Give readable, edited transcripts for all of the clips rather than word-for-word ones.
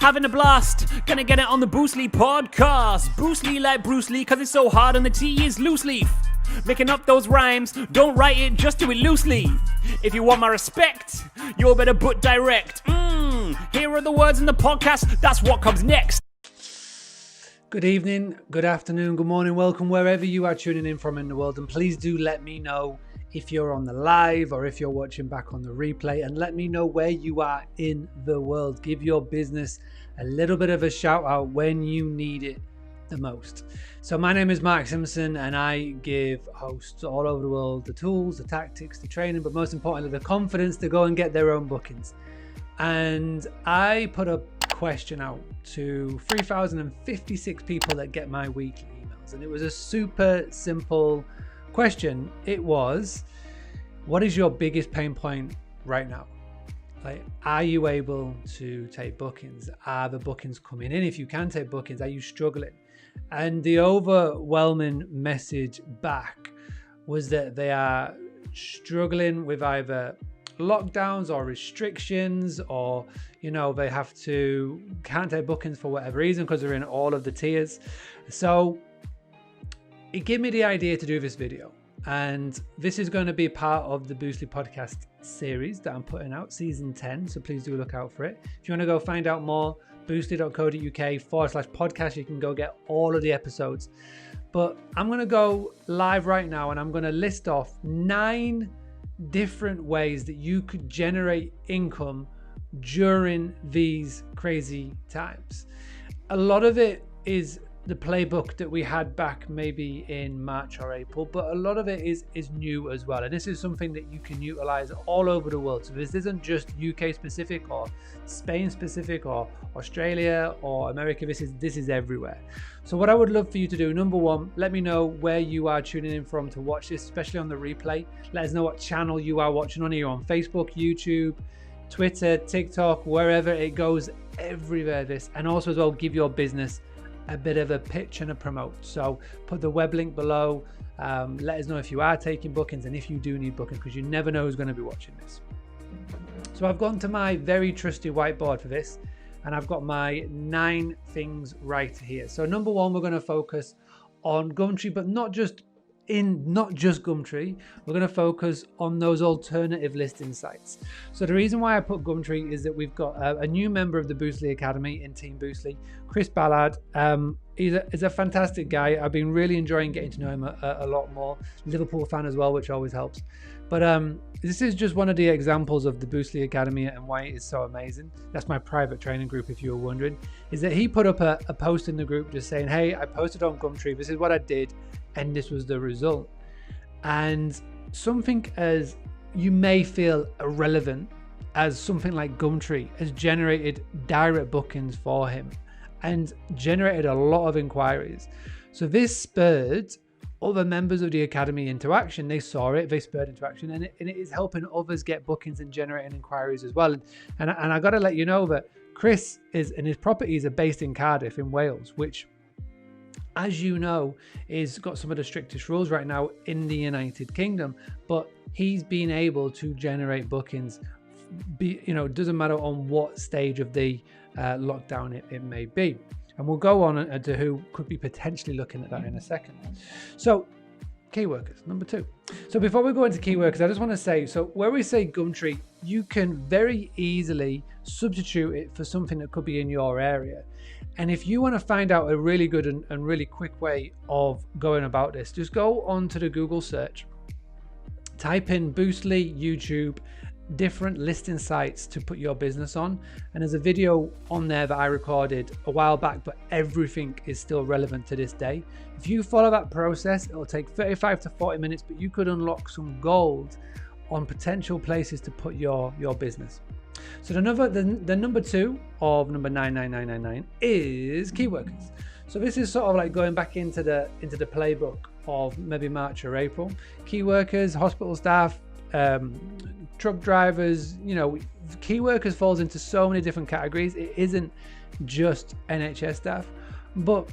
Having a blast, gonna get it on the Boostly podcast. Boostly like Bruce Lee, cause it's so hard and the T is loose leaf. Making up those rhymes, don't write it, just do it loosely. If you want my respect, you better put direct. Here are the words in the podcast, that's what comes next. Good evening, good afternoon, good morning, welcome wherever you are tuning in from in the world. And please do let me know if you're on the live or if you're watching back on the replay, and let me know where you are in the world. Give your business a little bit of a shout out when you need it the most. So my name is Mark Simpson and I give hosts all over the world the tools, the tactics, the training, but most importantly the confidence to go and get their own bookings. And I put a question out to 3,056 people that get my weekly emails, and it was a super simple question. It was, what is your biggest pain point right now? Like, are you able to take bookings? Are the bookings coming in? If you can take bookings, are you struggling? And the overwhelming message back was that they are struggling with either lockdowns or restrictions, or they can't take bookings for whatever reason because they're in all of the tiers. So it gave me the idea to do this video, and this is going to be part of the Boostly podcast series that I'm putting out, season 10, so please do look out for it. If you want to go find out more, boostly.co.uk/podcast, you can go get all of the episodes. But I'm going to go live right now and I'm going to list off 9 different ways that you could generate income during these crazy times. A lot of it is the playbook that we had back maybe in March or April, but a lot of it is new as well, and this is something that you can utilize all over the world. So this isn't just UK specific or Spain specific or Australia or America. This is everywhere. So what I would love for you to do, number one, let me know where you are tuning in from to watch this, especially on the replay. Let us know what channel you are watching on. Are you on Facebook, YouTube, Twitter, TikTok, wherever it goes, everywhere this. And also as well, give your business a bit of a pitch and a promote. So put the web link below. Let us know if you are taking bookings and if you do need bookings, because you never know who's going to be watching this. So I've gone to my very trusty whiteboard for this, and I've got my 9 things right here. So number one, we're going to focus on Gumtree, but not just Gumtree. We're going to focus on those alternative listing sites. So the reason why I put Gumtree is that we've got a new member of the Boostly Academy in Team Boostly, Chris Ballard. He's a fantastic guy. I've been really enjoying getting to know him a lot more. Liverpool fan as well, which always helps. But this is just one of the examples of the Boostly Academy and why it is so amazing. That's my private training group, if you were wondering. Is that he put up a post in the group just saying, hey, I posted on Gumtree, this is what I did, and this was the result. And something as you may feel irrelevant as something like Gumtree has generated direct bookings for him and generated a lot of inquiries. So this spurred other members of the Academy into action. They saw it, they spurred into action, and it is helping others get bookings and generating inquiries as well. And I got to let you know that Chris and his properties are based in Cardiff in Wales, which, as you know, is got some of the strictest rules right now in the United Kingdom, but he's been able to generate bookings. Doesn't matter on what stage of the lockdown it may be. And we'll go on to who could be potentially looking at that in a second. So Keyworkers, number 2. So before we go into Keyworkers, I just want to say, so where we say Gumtree, you can very easily substitute it for something that could be in your area. And if you want to find out a really good and really quick way of going about this, just go onto the Google search, type in Boostly YouTube, different listing sites to put your business on, and there's a video on there that I recorded a while back, but everything is still relevant to this day. If you follow that process, it'll take 35 to 40 minutes, but you could unlock some gold on potential places to put your business. So the number 2 of number 99999 is Keyworkers. So this is sort of like going back into the playbook of maybe March or April. Keyworkers, hospital staff, truck drivers, Keyworkers falls into so many different categories. It isn't just NHS staff, but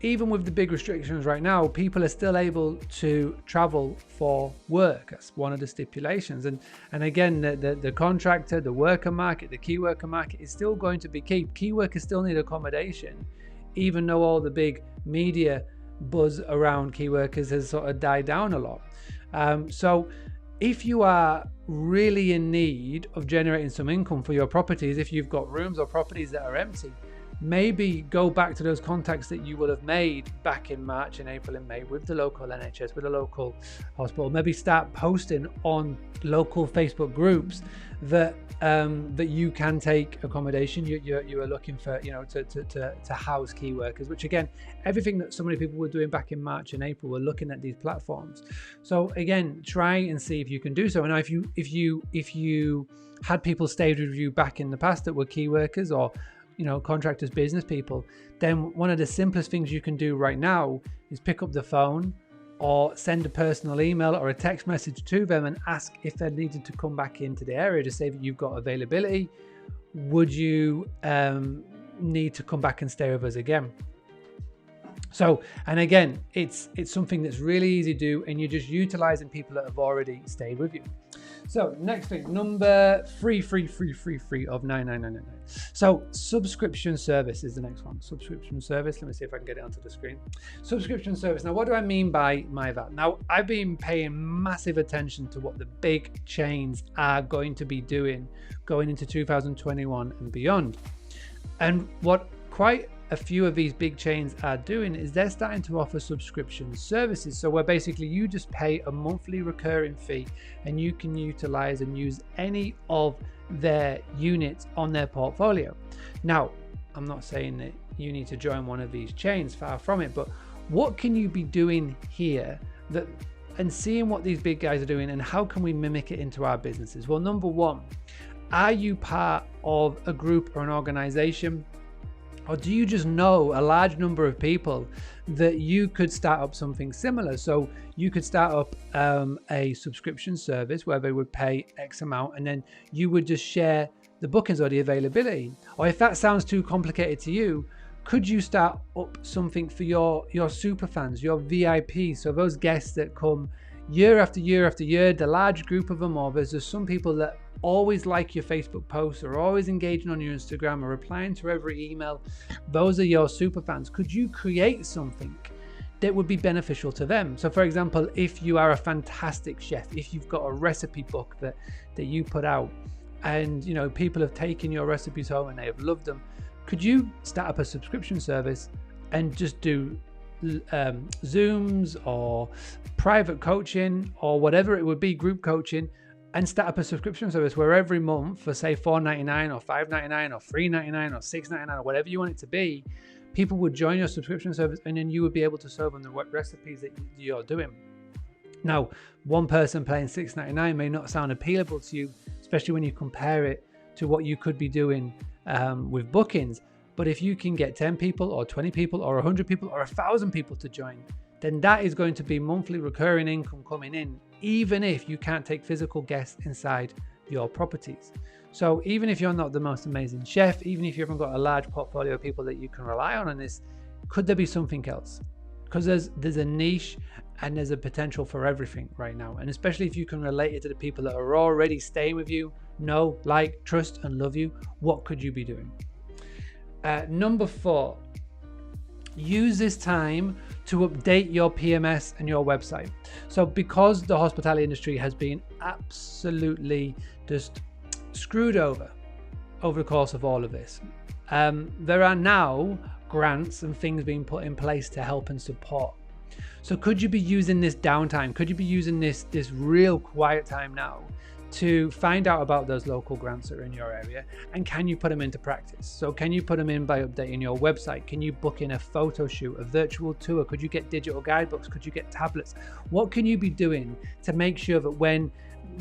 even with the big restrictions right now, people are still able to travel for work. That's one of the stipulations. And again, the contractor, the worker market, the key worker market is still going to be key. Key workers still need accommodation, even though all the big media buzz around key workers has sort of died down a lot. So if you are really in need of generating some income for your properties, if you've got rooms or properties that are empty, maybe go back to those contacts that you will have made back in March and April and May with the local NHS, with the local hospital. Maybe start posting on local Facebook groups that that you can take accommodation. You are looking for, to house key workers, which again, everything that so many people were doing back in March and April were looking at these platforms. So again, try and see if you can do so. And if you had people stayed with you back in the past that were key workers or contractors, business people, then one of the simplest things you can do right now is pick up the phone or send a personal email or a text message to them and ask if they're needed to come back into the area to say that you've got availability. Would you need to come back and stay with us again? So, and again, it's something that's really easy to do, and you're just utilizing people that have already stayed with you. So next thing, number free of 99999. So subscription service is the next one. Subscription service. Let me see if I can get it onto the screen. Subscription service. Now, what do I mean by that? Now, I've been paying massive attention to what the big chains are going to be doing going into 2021 and beyond. And what quite a few of these big chains are doing is they're starting to offer subscription services. So where basically you just pay a monthly recurring fee and you can utilize and use any of their units on their portfolio. Now, I'm not saying that you need to join one of these chains, far from it, but what can you be doing here and seeing what these big guys are doing, and how can we mimic it into our businesses? Well, number one, are you part of a group or an organization? Or do you just know a large number of people that you could start up something similar? So you could start up a subscription service where they would pay X amount and then you would just share the bookings or the availability. Or if that sounds too complicated to you, could you start up something for your super fans, your VIPs? So those guests that come year after year after year, the large group of them, or there's just some people that always like your Facebook posts or always engaging on your Instagram or replying to every email. Those are your super fans. Could you create something that would be beneficial to them? So for example, if you are a fantastic chef, if you've got a recipe book that you put out and people have taken your recipes home and they have loved them, could you start up a subscription service and just do Zooms or private coaching or whatever it would be, group coaching, and start up a subscription service where every month for say $4.99 or $5.99 or $3.99 or $6.99 or whatever you want it to be, people would join your subscription service and then you would be able to serve them the recipes that you're doing. Now, one person paying $6.99 may not sound appealable to you, especially when you compare it to what you could be doing with bookings. But if you can get 10 people or 20 people or 100 people or 1,000 people to join, then that is going to be monthly recurring income coming in, even if you can't take physical guests inside your properties. So even if you're not the most amazing chef, even if you haven't got a large portfolio of people that you can rely on this, could there be something else? Because there's a niche and there's a potential for everything right now. And especially if you can relate it to the people that are already staying with you, know, like, trust and love you, what could you be doing? Number 4, use this time to update your PMS and your website. So because the hospitality industry has been absolutely just screwed over the course of all of this, there are now grants and things being put in place to help and support. So could you be using this downtime? Could you be using this real quiet time now to find out about those local grants that are in your area, and can you put them into practice? So can you put them in by updating your website? Can you book in a photo shoot, a virtual tour? Could you get digital guidebooks? Could you get tablets? What can you be doing to make sure that when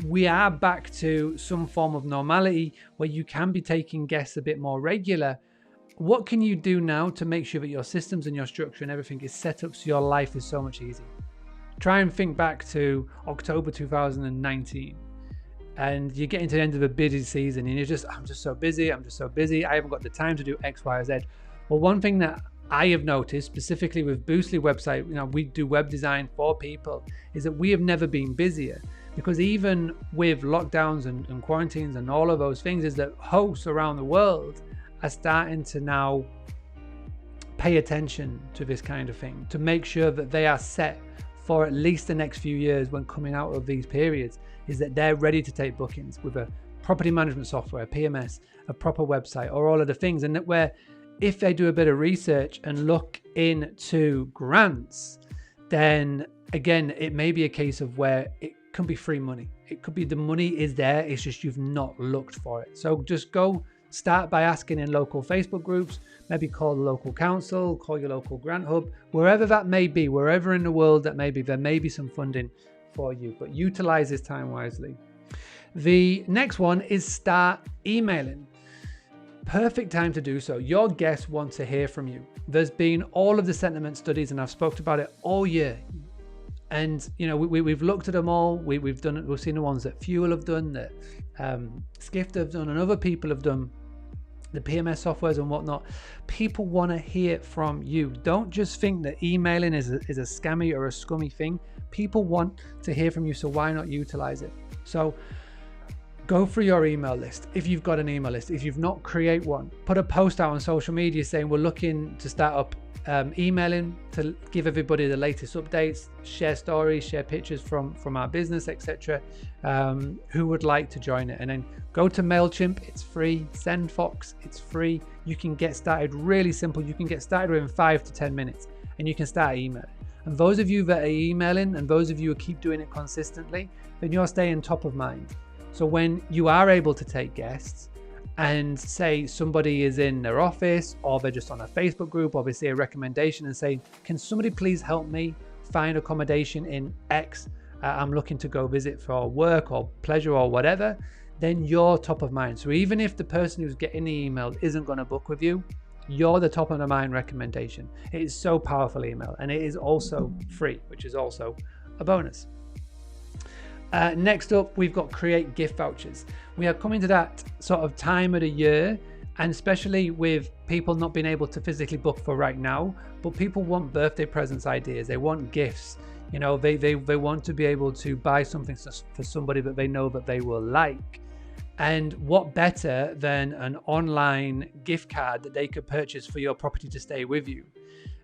we are back to some form of normality where you can be taking guests a bit more regular, what can you do now to make sure that your systems and your structure and everything is set up so your life is so much easier? Try and think back to October 2019. And you're getting to the end of a busy season and I'm just so busy, I haven't got the time to do X, Y, or Z. Well, one thing that I have noticed, specifically with Boostly website, we do web design for people, is that we have never been busier. Because even with lockdowns and quarantines and all of those things, is that hosts around the world are starting to now pay attention to this kind of thing, to make sure that they are set for at least the next few years when coming out of these periods, is that they're ready to take bookings with a property management software, PMS, a proper website, or all of the things. And that where if they do a bit of research and look into grants, then again, it may be a case of where it can be free money. It could be the money is there, it's just you've not looked for it. So just go start by asking in local Facebook groups, maybe call the local council, call your local grant hub, wherever that may be, wherever in the world that may be, there may be some funding for you, but utilize this time wisely. The next one is start emailing. Perfect time to do so. Your guests want to hear from you. There's been all of the sentiment studies, and I've spoken about it all year. And we've looked at them all. We've seen the ones that Fuel have done, that Skift have done, and other people have done, the PMS softwares and whatnot. People want to hear from you. Don't just think that emailing is a scammy or a scummy thing. People want to hear from you, so why not utilize it? So go through your email list. If you've got an email list, if you've not, create one. Put a post out on social media saying we're looking to start up emailing to give everybody the latest updates, share stories, share pictures from our business, etc. Who would like to join it? And then go to MailChimp, it's free. SendFox, it's free. You can get started really simple. You can get started within 5 to 10 minutes and you can start emailing. And those of you that are emailing and those of you who keep doing it consistently, then you're staying top of mind. So when you are able to take guests, and say somebody is in their office or they're just on a Facebook group, or they see a recommendation and say, can somebody please help me find accommodation in X? I'm looking to go visit for work or pleasure or whatever, then you're top of mind. So even if the person who's getting the email isn't going to book with you, you're the top of the mind recommendation. It is so powerful, email, and it is also free, which is also a bonus. Next up, we've got create gift vouchers. We are coming to that sort of time of the year, and especially with people not being able to physically book for right now, but people want birthday presents ideas. They want gifts. They want to be able to buy something for somebody that they know that they will like. And what better than an online gift card that they could purchase for your property to stay with you?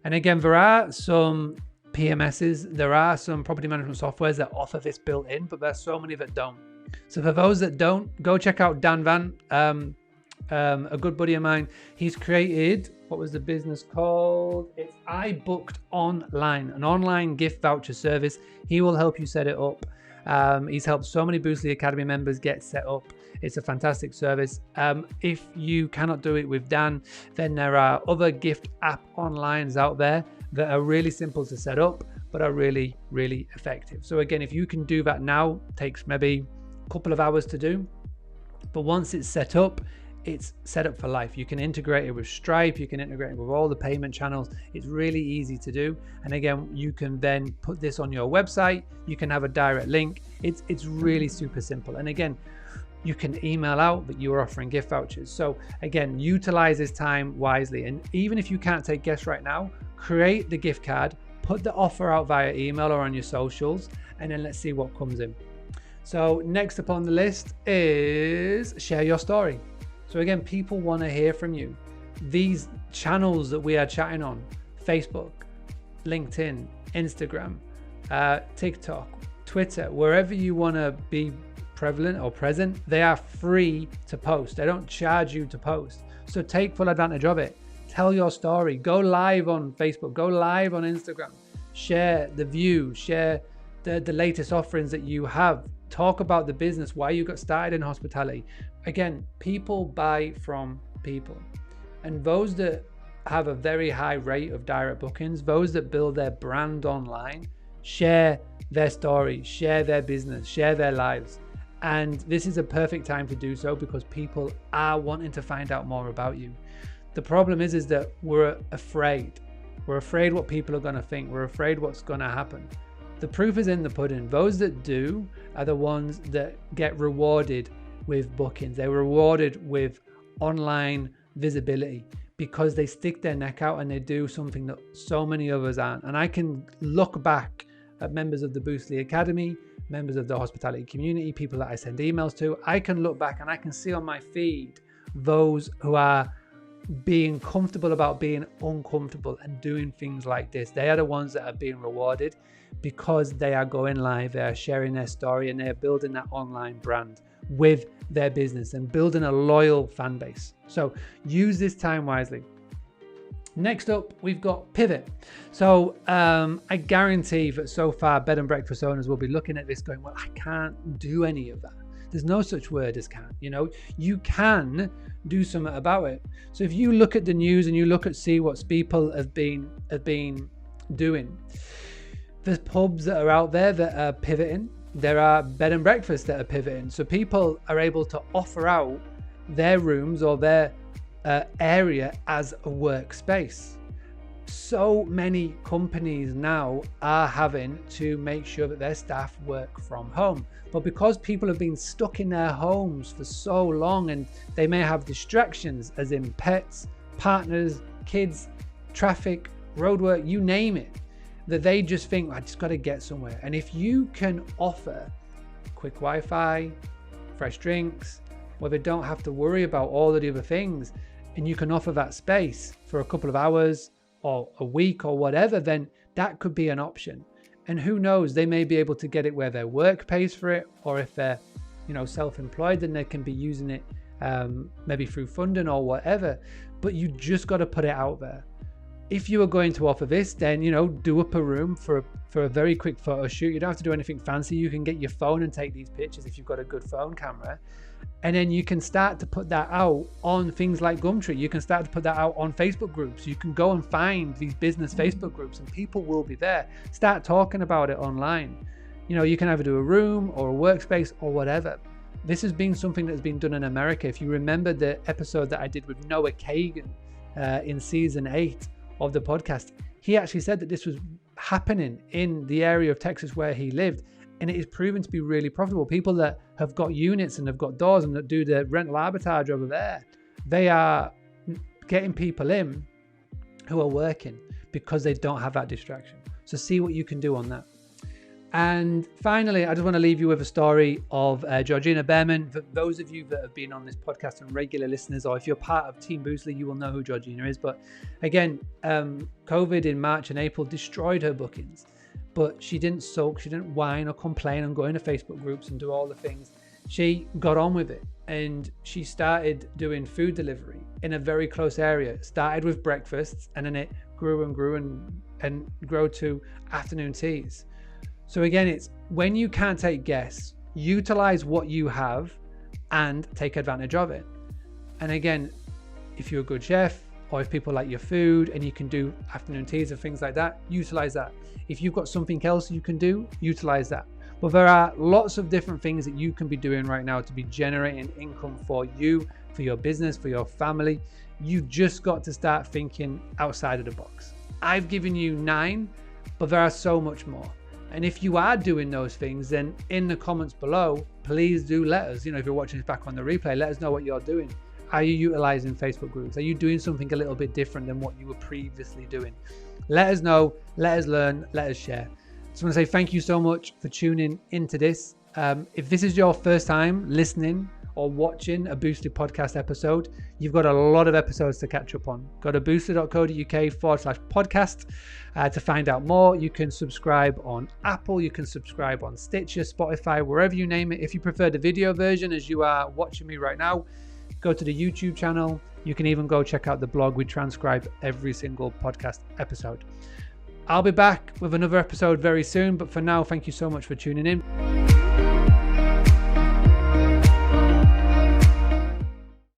And again, there are some PMSs, there are some property management softwares that offer this built in, but there's so many that don't. So for those that don't, go check out Dan Van, a good buddy of mine. He's created, what was the business called? It's iBooked Online, an online gift voucher service. He will help you set it up. He's helped so many Boostly Academy members get set up. It's a fantastic service. If you cannot do it with Dan, then there are other gift app onlines out there that are really simple to set up, but are really, really effective. So again, if you can do that now, takes maybe a couple of hours to do, but once it's set up for life. You can integrate it with Stripe, you can integrate it with all the payment channels. It's really easy to do. And again, you can then put this on your website. You can have a direct link. It's really super simple. And again, you can email out that you are offering gift vouchers. So again, utilize this time wisely. And even if you can't take guests right now, create the gift card, put the offer out via email or on your socials, and then let's see what comes in. So next up on the list is share your story. So again, people want to hear from you. These channels that we are chatting on, Facebook, LinkedIn, Instagram, TikTok, Twitter, wherever you want to be prevalent or present, they are free to post. They don't charge you to post. So take full advantage of it. Tell your story. Go live on Facebook. Go live on Instagram. Share the view. Share the latest offerings that you have. Talk about the business, why you got started in hospitality. Again, people buy from people. And those that have a very high rate of direct bookings, those that build their brand online, share their story, share their business, share their lives. And this is a perfect time to do so because people are wanting to find out more about you. The problem is that we're afraid. We're afraid what people are going to think. We're afraid what's going to happen. The proof is in the pudding. Those that do are the ones that get rewarded with bookings. They're rewarded with online visibility because they stick their neck out and they do something that so many others aren't. And I can look back at members of the Boostly Academy, members of the hospitality community, people that I send emails to. I can look back and I can see on my feed those who are being comfortable about being uncomfortable and doing things like this. They are the ones that are being rewarded because they are going live, they are sharing their story, and they are building that online brand with their business and building a loyal fan base. So use this time wisely. Next up, we've got pivot. So I guarantee that so far bed and breakfast owners will be looking at this going, well, I can't do any of that. There's no such word as can't. You can do something about it. So if you look at the news and you look at see what people have been doing, there's pubs that are out there that are pivoting. There are bed and breakfasts that are pivoting. So people are able to offer out their rooms or their area as a workspace. So many companies now are having to make sure that their staff work from home. But because people have been stuck in their homes for so long and they may have distractions, as in pets, partners, kids, traffic, roadwork, you name it, that they just think, I just got to get somewhere. And if you can offer quick Wi-Fi, fresh drinks, where they don't have to worry about all of the other things, and you can offer that space for a couple of hours or a week or whatever, then that could be an option. And who knows, they may be able to get it where their work pays for it, or if they're self-employed, then they can be using it maybe through funding or whatever. But you just got to put it out there. If you are going to offer this, then do up a room for a very quick photo shoot. You don't have to do anything fancy. You can get your phone and take these pictures if you've got a good phone camera. And then you can start to put that out on things like Gumtree. You can start to put that out on Facebook groups. You can go and find these business Facebook groups and people will be there. Start talking about it online. You can either do a room or a workspace or whatever. This has been something that's been done in America. If you remember the episode that I did with Noah Kagan in season 8 of the podcast, he actually said that this was happening in the area of Texas where he lived. And it is proven to be really profitable. People that have got units and have got doors and that do the rental arbitrage over there, they are getting people in who are working because they don't have that distraction. So see what you can do on that. And finally, I just want to leave you with a story of Georgina Bearman. For those of you that have been on this podcast and regular listeners, or if you're part of Team Boostly, you will know who Georgina is. But again, COVID in March and April destroyed her bookings. But she didn't sulk, she didn't whine or complain and go into Facebook groups and do all the things. She got on with it and she started doing food delivery in a very close area. Started with breakfasts and then it grew and grew and grew to afternoon teas. So again, it's when you can't take guests, utilize what you have and take advantage of it. And again, if you're a good chef or if people like your food and you can do afternoon teas and things like that, utilize that. If you've got something else you can do, utilize that. But there are lots of different things that you can be doing right now to be generating income for you, for your business, for your family. You've just got to start thinking outside of the box. I've given you 9, but there are so much more. And if you are doing those things, then in the comments below, please do let us, if you're watching this back on the replay, let us know what you're doing. Are you utilizing Facebook groups? Are you doing something a little bit different than what you were previously doing? Let us know, let us learn, let us share. Just want to say thank you so much for tuning into this. If this is your first time listening or watching a Boostly podcast episode, you've got a lot of episodes to catch up on. Go to boostly.co.uk/podcast to find out more. You can subscribe on Apple, you can subscribe on Stitcher, Spotify, wherever you name it. If you prefer the video version as you are watching me right now, go to the YouTube channel. You can even go check out the blog. We transcribe every single podcast episode. I'll be back with another episode very soon, but for now, thank you so much for tuning in.